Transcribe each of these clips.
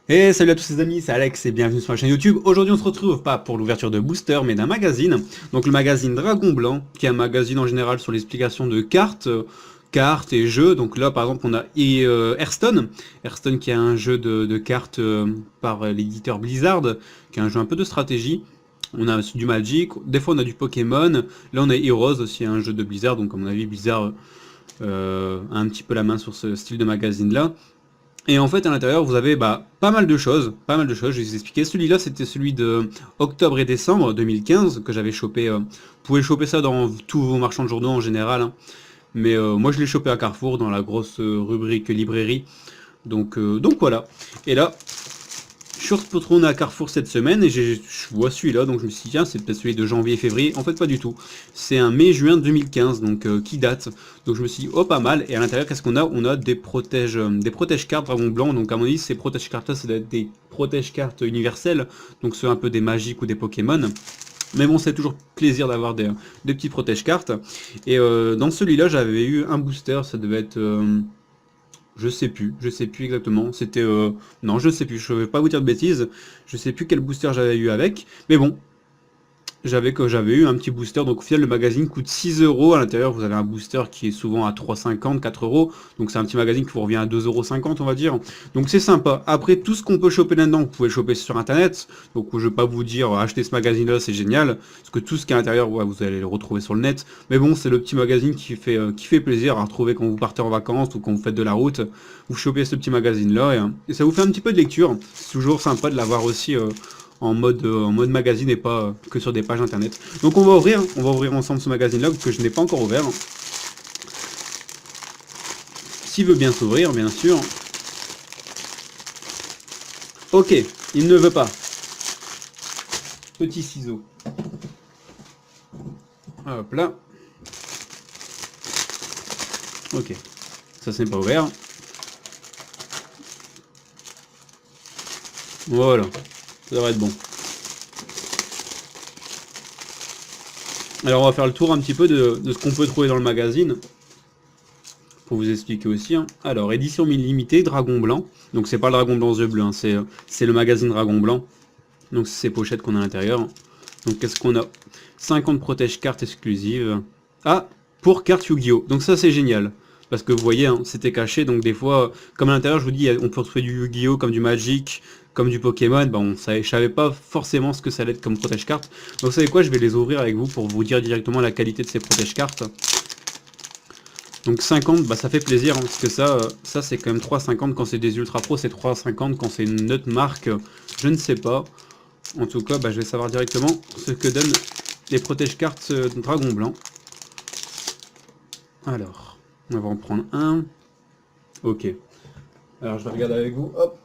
Et salut à tous les amis, c'est Alex et bienvenue sur la chaîne YouTube. Aujourd'hui on se retrouve pas pour l'ouverture de booster mais d'un magazine, donc le magazine Dragon Blanc, qui est un magazine en général sur l'explication de cartes, cartes et jeux. Donc là par exemple on a Hearthstone, Hearthstone qui est un jeu de cartes par l'éditeur Blizzard, qui est un jeu un peu de stratégie. On a du Magic, des fois on a du Pokémon, là on a Heroes aussi, un jeu de Blizzard, donc à mon avis Blizzard a un petit peu la main sur ce style de magazine là. Et en fait, à l'intérieur, vous avez pas mal de choses, je vais vous expliquer. Celui-là, c'était celui de octobre et décembre 2015 que j'avais chopé. Vous pouvez choper ça dans tous vos marchands de journaux en général, hein. Mais moi, je l'ai chopé à Carrefour dans la grosse rubrique librairie. Donc voilà. Et là, je suis retourné à Carrefour cette semaine et je vois celui-là, donc je me suis dit, tiens, c'est peut-être celui de janvier-février. En fait, pas du tout. C'est un mai-juin 2015, donc qui date. Donc je me suis dit, oh, pas mal. Et à l'intérieur, qu'est-ce qu'on a? On a des protège-cartes Dragon Blanc. Donc à mon avis, ces protège-cartes-là, ça doit être des protège-cartes universelles. Donc c'est un peu des magiques ou des Pokémon. Mais bon, c'est toujours plaisir d'avoir des petits protège-cartes. Et dans celui-là, j'avais eu un booster, ça devait être... je sais plus exactement. C'était non, je sais plus. Je vais pas vous dire de bêtises. Je sais plus quel booster j'avais eu avec. Mais bon, j'avais eu un petit booster. Donc au final, le magazine coûte 6 euros. À l'intérieur, vous avez un booster qui est souvent à 3,50, 4 euros. Donc c'est un petit magazine qui vous revient à 2,50 €, on va dire. Donc c'est sympa. Après, tout ce qu'on peut choper là-dedans, vous pouvez le choper sur internet. Donc je vais pas vous dire achetez ce magazine-là, c'est génial. Parce que tout ce qui est à l'intérieur, ouais, vous allez le retrouver sur le net. Mais bon, c'est le petit magazine qui fait plaisir à retrouver quand vous partez en vacances ou quand vous faites de la route. Vous chopez ce petit magazine-là et ça vous fait un petit peu de lecture. C'est toujours sympa de l'avoir aussi. En mode magazine et pas que sur des pages internet. Donc on va ouvrir ensemble ce magazine-là que je n'ai pas encore ouvert. S'il veut bien s'ouvrir, bien sûr. Ok, il ne veut pas. Petit ciseau. Hop là. Ok, ça c'est pas ouvert. Voilà, ça devrait être bon. Alors on va faire le tour un petit peu de ce qu'on peut trouver dans le magazine. Pour vous expliquer aussi, hein. Alors, édition limitée, Dragon Blanc. Donc c'est pas le Dragon Blanc aux yeux bleus, hein, c'est le magazine Dragon Blanc. Donc c'est ces pochettes qu'on a à l'intérieur. Donc qu'est-ce qu'on a? 50 protège cartes exclusives. Ah, pour cartes Yu-Gi-Oh! Donc ça c'est génial. Parce que vous voyez, hein, c'était caché, donc des fois, comme à l'intérieur, je vous dis, on peut retrouver du Yu-Gi-Oh! Comme du Magic, comme du Pokémon. Bon, je savais pas forcément ce que ça allait être comme protège cartes. Donc vous savez quoi, je vais les ouvrir avec vous pour vous dire directement la qualité de ces protège cartes. Donc 50, bah ça fait plaisir, hein, parce que ça c'est quand même 3,50 quand c'est des Ultra Pro, c'est 3,50 quand c'est une autre marque, je ne sais pas. En tout cas, bah, je vais savoir directement ce que donnent les protège-cartes Dragon Blanc. Alors, on va en prendre un. Ok. Alors je vais regarder avec vous. Hop.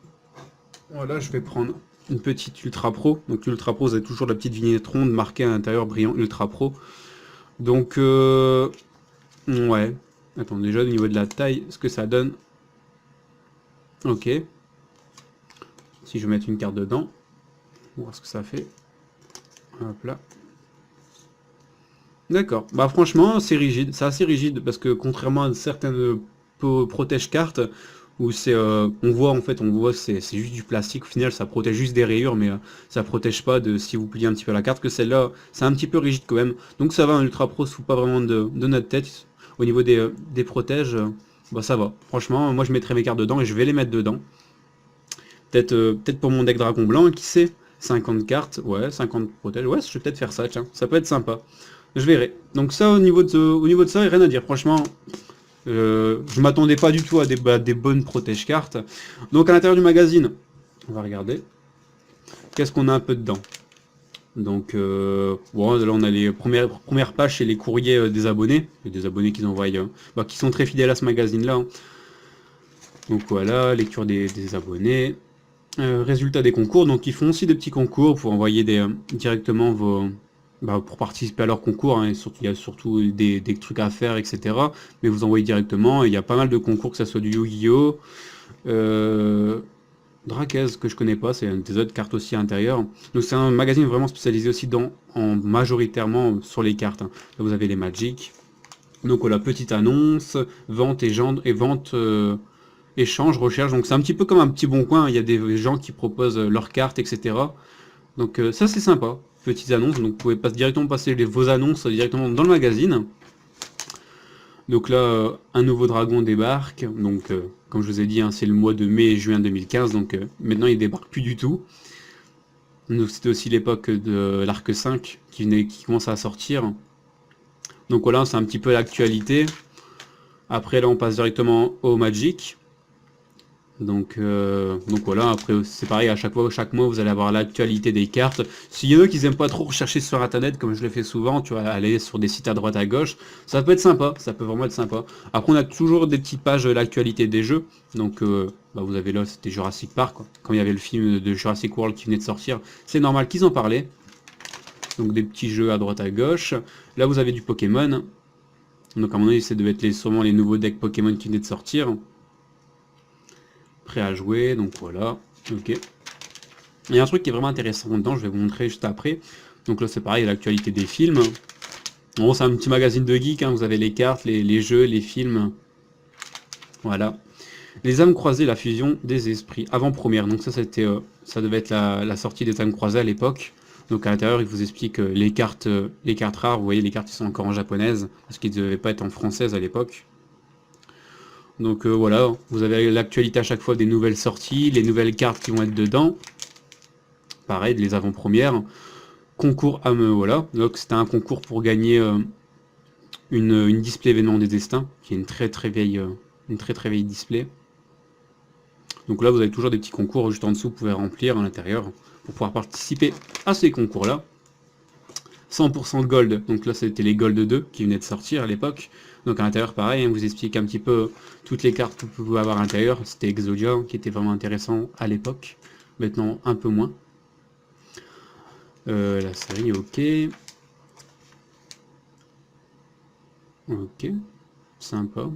Voilà, je vais prendre une petite Ultra Pro. Donc l'Ultra Pro, vous avez toujours la petite vignette ronde marquée à l'intérieur brillant Ultra Pro. Donc, ouais. Attends, déjà au niveau de la taille, ce que ça donne. Ok. Si je vais mettre une carte dedans, on va voir ce que ça fait. Hop là. D'accord. Bah franchement, c'est rigide. C'est assez rigide parce que contrairement à certaines protège-cartes où on voit en fait, on voit que c'est juste du plastique. Au final, ça protège juste des rayures, mais ça protège pas de si vous pliez un petit peu la carte. Que celle-là, c'est un petit peu rigide quand même. Donc ça va, un Ultra Pro se fout pas vraiment de notre tête. Au niveau des protèges, bah ça va. Franchement, moi je mettrai mes cartes dedans et je vais les mettre dedans. Peut-être pour mon deck Dragon Blanc, qui sait? 50 cartes, ouais, 50 protèges, ouais, je vais peut-être faire ça, tiens, ça peut être sympa. Je verrai. Donc ça, au niveau de ça, rien à dire. Franchement, je m'attendais pas du tout à des bonnes protège-cartes. Donc à l'intérieur du magazine, on va regarder. Qu'est-ce qu'on a un peu dedans? Donc, bon, là on a les premières pages, c'est les courriers des abonnés. Des abonnés qui envoient, qui sont très fidèles à ce magazine-là, hein. Donc voilà, lecture des abonnés. Résultat des concours, donc ils font aussi des petits concours pour envoyer directement pour participer à leur concours, hein, et surtout, il y a surtout des trucs à faire, etc. Mais vous envoyez directement, il y a pas mal de concours, que ce soit du Yu-Gi-Oh! Drakez, que je connais pas, c'est des autres cartes aussi à l'intérieur. Donc c'est un magazine vraiment spécialisé aussi majoritairement sur les cartes, hein. Là vous avez les Magic. Donc voilà, petite annonce, vente et vente échange, recherche, donc c'est un petit peu comme un petit bon coin, il y a des gens qui proposent leurs cartes, etc. Donc ça c'est sympa, petites annonces, donc vous pouvez pas directement passer vos annonces directement dans le magazine. Donc là, un nouveau dragon débarque, donc comme je vous ai dit, hein, c'est le mois de mai et juin 2015, donc maintenant il débarque plus du tout. Donc c'était aussi l'époque de l'Arc 5 qui commence à sortir. Donc voilà, c'est un petit peu l'actualité. Après là on passe directement au Magic. Donc voilà, après c'est pareil, à chaque mois vous allez avoir l'actualité des cartes. S'il y en a qui n'aiment pas trop rechercher sur internet, comme je le fais souvent, tu vas aller sur des sites à droite à gauche, ça peut être sympa, ça peut vraiment être sympa. Après on a toujours des petites pages de l'actualité des jeux, donc vous avez là, c'était Jurassic Park, quoi. Quand il y avait le film de Jurassic World qui venait de sortir, c'est normal qu'ils en parlaient. Donc des petits jeux à droite à gauche. Là vous avez du Pokémon, donc à mon avis ça devait être sûrement les nouveaux decks Pokémon qui venaient de sortir. Prêt à jouer, donc voilà, ok. Il y a un truc qui est vraiment intéressant dedans, je vais vous montrer juste après. Donc là c'est pareil, l'actualité des films. En gros c'est un petit magazine de geek, hein. Vous avez les cartes, les jeux, les films. Voilà. Les âmes croisées, la fusion des esprits, avant-première. Donc ça c'était, ça devait être la sortie des âmes croisées à l'époque. Donc à l'intérieur il vous explique les cartes rares, vous voyez les cartes qui sont encore en japonaise, parce qu'ils ne devaient pas être en française à l'époque. Donc voilà, vous avez l'actualité à chaque fois des nouvelles sorties, les nouvelles cartes qui vont être dedans. Pareil, les avant-premières. Concours voilà. Donc c'était un concours pour gagner une display événement des destins, qui est une très très vieille display. Donc là vous avez toujours des petits concours juste en dessous, vous pouvez remplir à l'intérieur pour pouvoir participer à ces concours-là. 100% gold, donc là c'était les gold 2 qui venaient de sortir à l'époque. Donc à l'intérieur pareil, on vous explique un petit peu toutes les cartes que vous pouvez avoir à l'intérieur. C'était Exodia qui était vraiment intéressant à l'époque, maintenant un peu moins. La série, ok. Ok, sympa.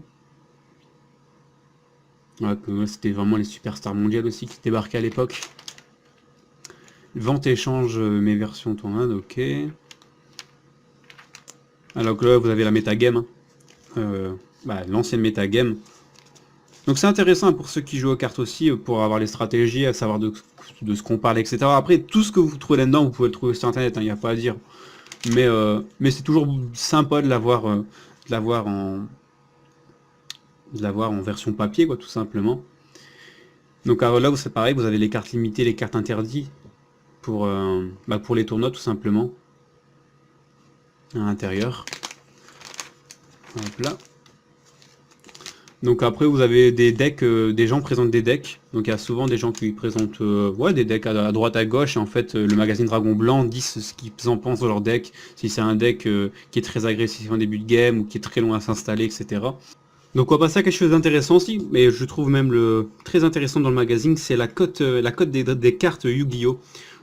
Ouais, c'était vraiment les superstars mondiales aussi qui débarquaient à l'époque. Vente échange mes versions tournade, ok. Alors que là vous avez la metagame, l'ancienne metagame. Donc c'est intéressant pour ceux qui jouent aux cartes aussi, pour avoir les stratégies, à savoir de ce qu'on parle, etc. Après, tout ce que vous trouvez là-dedans, vous pouvez le trouver sur internet, il n'y a pas à dire. Mais c'est toujours sympa de l'avoir en version papier, quoi, tout simplement. Donc là, c'est pareil, vous avez les cartes limitées, les cartes interdites, pour les tournois, tout simplement. À l'intérieur. Hop là. Donc après vous avez des decks, des gens présentent des decks, donc il y a souvent des gens qui présentent des decks à droite à gauche, et en fait le magazine Dragon Blanc dit ce qu'ils en pensent de leur deck, si c'est un deck qui est très agressif en début de game, ou qui est très long à s'installer, etc. Donc on va passer à quelque chose d'intéressant aussi, mais je trouve même très intéressant dans le magazine, c'est la cote des cartes Yu-Gi-Oh!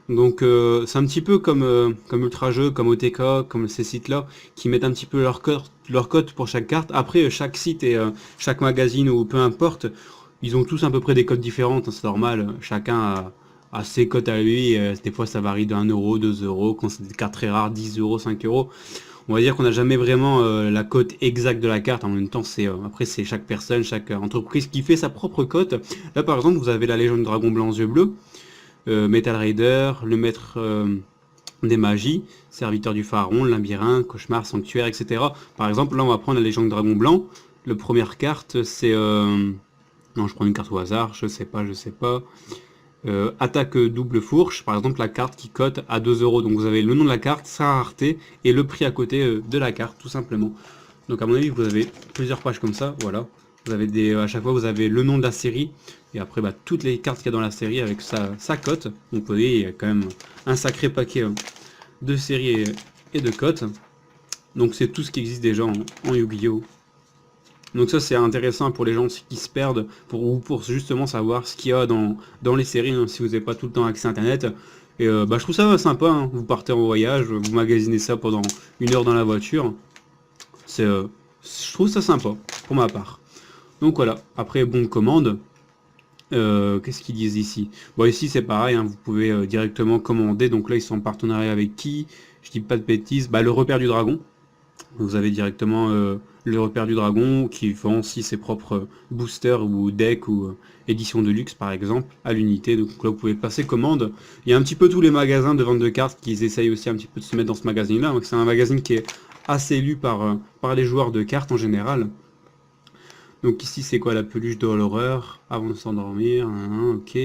Donc c'est un petit peu comme Ultra Jeux, comme OTK, comme ces sites-là, qui mettent un petit peu leur cote pour chaque carte. Après, chaque site et chaque magazine ou peu importe, ils ont tous à peu près des cotes différentes, hein, c'est normal. Chacun a ses cotes à lui. Des fois ça varie de 1 euro, 2 euros, quand c'est des cartes très rares, 10 euros, 5 euros. On va dire qu'on n'a jamais vraiment la cote exacte de la carte. En même temps, après c'est chaque personne, chaque entreprise qui fait sa propre cote. Là par exemple, vous avez la légende Dragon Blanc yeux bleus. Metal Raider, le maître des magies, serviteur du pharaon, labyrinthe, cauchemar, sanctuaire, etc. Par exemple, là on va prendre la légende Dragon Blanc. La première carte, c'est... non, je prends une carte au hasard, je sais pas. Attaque double fourche, par exemple la carte qui cote à 2 euros. Donc vous avez le nom de la carte, sa rareté et le prix à côté de la carte, tout simplement. Donc à mon avis, vous avez plusieurs pages comme ça, voilà. Vous avez à chaque fois, vous avez le nom de la série, et après toutes les cartes qu'il y a dans la série avec sa cote. Donc vous voyez, il y a quand même un sacré paquet de séries et de cotes. Donc c'est tout ce qui existe déjà en Yu-Gi-Oh! Donc ça c'est intéressant pour les gens qui se perdent, pour justement savoir ce qu'il y a dans les séries, hein, si vous n'avez pas tout le temps accès à internet. Et je trouve ça sympa, hein. Vous partez en voyage, vous magasinez ça pendant 1 heure dans la voiture. Je trouve ça sympa, pour ma part. Donc voilà, après bon de commande. Qu'est-ce qu'ils disent ici? Bon ici c'est pareil, hein, vous pouvez directement commander. Donc là ils sont en partenariat avec qui? Je dis pas de bêtises. Le repère du dragon. Vous avez directement le repère du dragon, qui vend aussi ses propres boosters ou decks ou éditions de luxe par exemple à l'unité. Donc là vous pouvez passer commande. Il y a un petit peu tous les magasins de vente de cartes qui essayent aussi un petit peu de se mettre dans ce magazine là. Donc c'est un magazine qui est assez lu par les joueurs de cartes en général. Donc ici c'est quoi, la peluche de l'horreur avant de s'endormir, ok.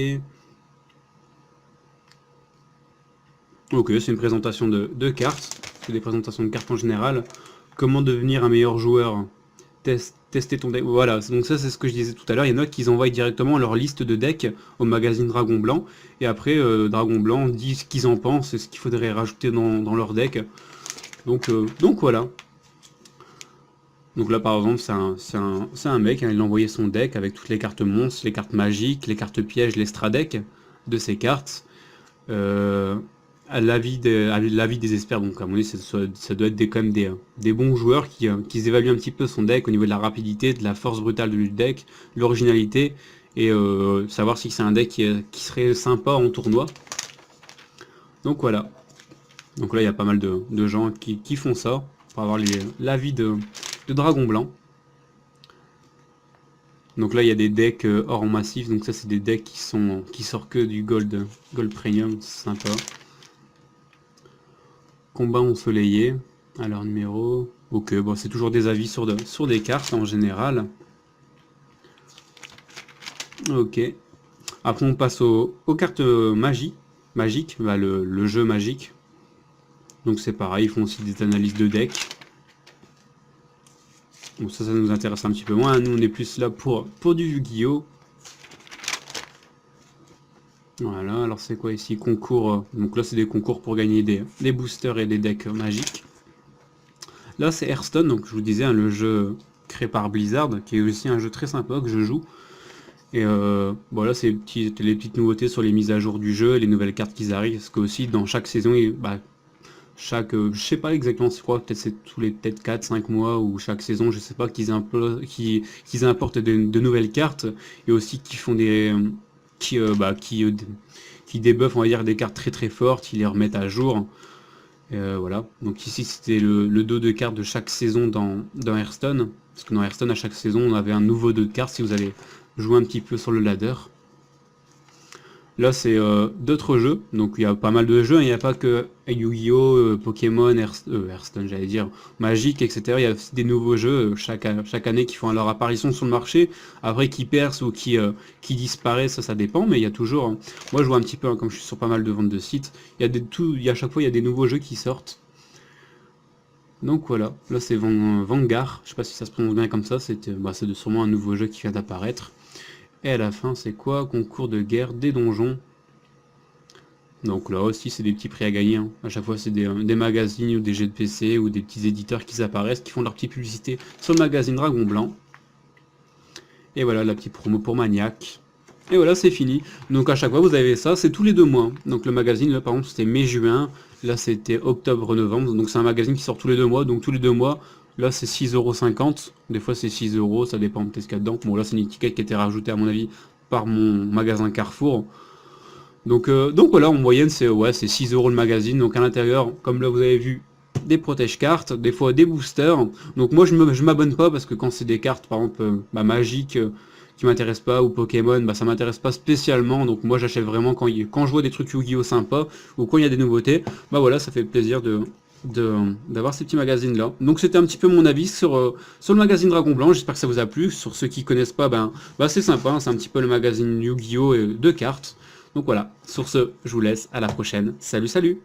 Ok, c'est une présentation de cartes, c'est des présentations de cartes en général. Comment devenir un meilleur joueur, tester ton deck, voilà, donc ça c'est ce que je disais tout à l'heure, il y en a qui envoient directement leur liste de decks au magazine Dragon Blanc, et après Dragon Blanc dit ce qu'ils en pensent et ce qu'il faudrait rajouter dans leur deck. Donc voilà. Donc là par exemple c'est un mec, hein, il a envoyé son deck avec toutes les cartes monstres, les cartes magiques, les cartes pièges, les stradecks de ces cartes. À l'avis des experts, donc à mon avis ça doit être quand même des bons joueurs qui évaluent un petit peu son deck au niveau de la rapidité, de la force brutale du deck, l'originalité, et savoir si c'est un deck qui serait sympa en tournoi. Donc voilà. Donc là il y a pas mal de gens qui font ça, pour avoir l'avis de Dragon Blanc. Donc là il y a des decks hors massif, donc ça c'est des decks qui sortent que du gold premium, c'est sympa. Combat ensoleillé, alors numéro... Ok, bon c'est toujours des avis sur des cartes en général. Ok. Après on passe aux cartes magiques, bah, le jeu magique. Donc c'est pareil, ils font aussi des analyses de deck. Bon ça nous intéresse un petit peu moins, nous on est plus là pour du Yu-Gi-Oh! Voilà, alors c'est quoi ici? Concours, donc là c'est des concours pour gagner des boosters et des decks magiques. Là c'est Hearthstone, donc je vous disais, hein, le jeu créé par Blizzard, qui est aussi un jeu très sympa que je joue. Et voilà, c'est les petites nouveautés sur les mises à jour du jeu, les nouvelles cartes qui arrivent, parce que aussi dans chaque saison, bah, je sais pas exactement c'est quoi, peut-être c'est tous les 4-5 mois, ou chaque saison, je sais pas, qu'ils importent de nouvelles cartes, et aussi qui font qui débuffent, on va dire, des cartes très très fortes, qui les remettent à jour. Voilà, donc ici c'était le dos de cartes de chaque saison dans Hearthstone, parce que dans Hearthstone à chaque saison on avait un nouveau dos de cartes si vous allez jouer un petit peu sur le ladder. Là c'est d'autres jeux, donc il y a pas mal de jeux, il n'y a pas que Yu-Gi-Oh, Pokémon, Hearthstone j'allais dire, Magic, etc. Il y a aussi des nouveaux jeux chaque année qui font leur apparition sur le marché, après qui percent ou qui disparaissent, ça dépend, mais il y a toujours, hein. Moi je vois un petit peu, hein, comme je suis sur pas mal de ventes de sites, à chaque fois il y a des nouveaux jeux qui sortent. Donc voilà, là c'est Vanguard, je sais pas si ça se prononce bien comme ça, c'est sûrement un nouveau jeu qui vient d'apparaître. Et à la fin, c'est quoi? Concours de guerre des donjons. Donc là aussi, c'est des petits prix à gagner, hein. À chaque fois, c'est des magazines ou des jeux de PC ou des petits éditeurs qui apparaissent, qui font leur petite publicité sur le magazine Dragon Blanc. Et voilà, la petite promo pour Maniac. Et voilà, c'est fini. Donc à chaque fois, vous avez ça, c'est tous les 2 mois. Donc le magazine, là par exemple, c'était mai-juin. Là, c'était octobre-novembre. Donc c'est un magazine qui sort tous les 2 mois. Donc tous les 2 mois, là, c'est 6,50 €. Des fois, c'est 6 €. Ça dépend de ce qu'il y a dedans. Bon, là, c'est une étiquette qui a été rajoutée, à mon avis, par mon magasin Carrefour. Donc voilà, en moyenne, c'est 6 € le magazine. Donc à l'intérieur, comme là, vous avez vu, des protège-cartes, des fois des boosters. Donc moi, je m'abonne pas parce que quand c'est des cartes, par exemple, magiques, qui m'intéressent pas, ou Pokémon, bah ça m'intéresse pas spécialement, donc moi j'achète vraiment quand je vois des trucs Yu-Gi-Oh sympas, ou quand il y a des nouveautés, bah voilà, ça fait plaisir d'avoir ces petits magazines là. Donc c'était un petit peu mon avis sur le magazine Dragon Blanc, j'espère que ça vous a plu. Sur ceux qui connaissent pas, c'est sympa, hein, c'est un petit peu le magazine Yu-Gi-Oh de cartes. Donc voilà, sur ce, je vous laisse, à la prochaine, salut salut.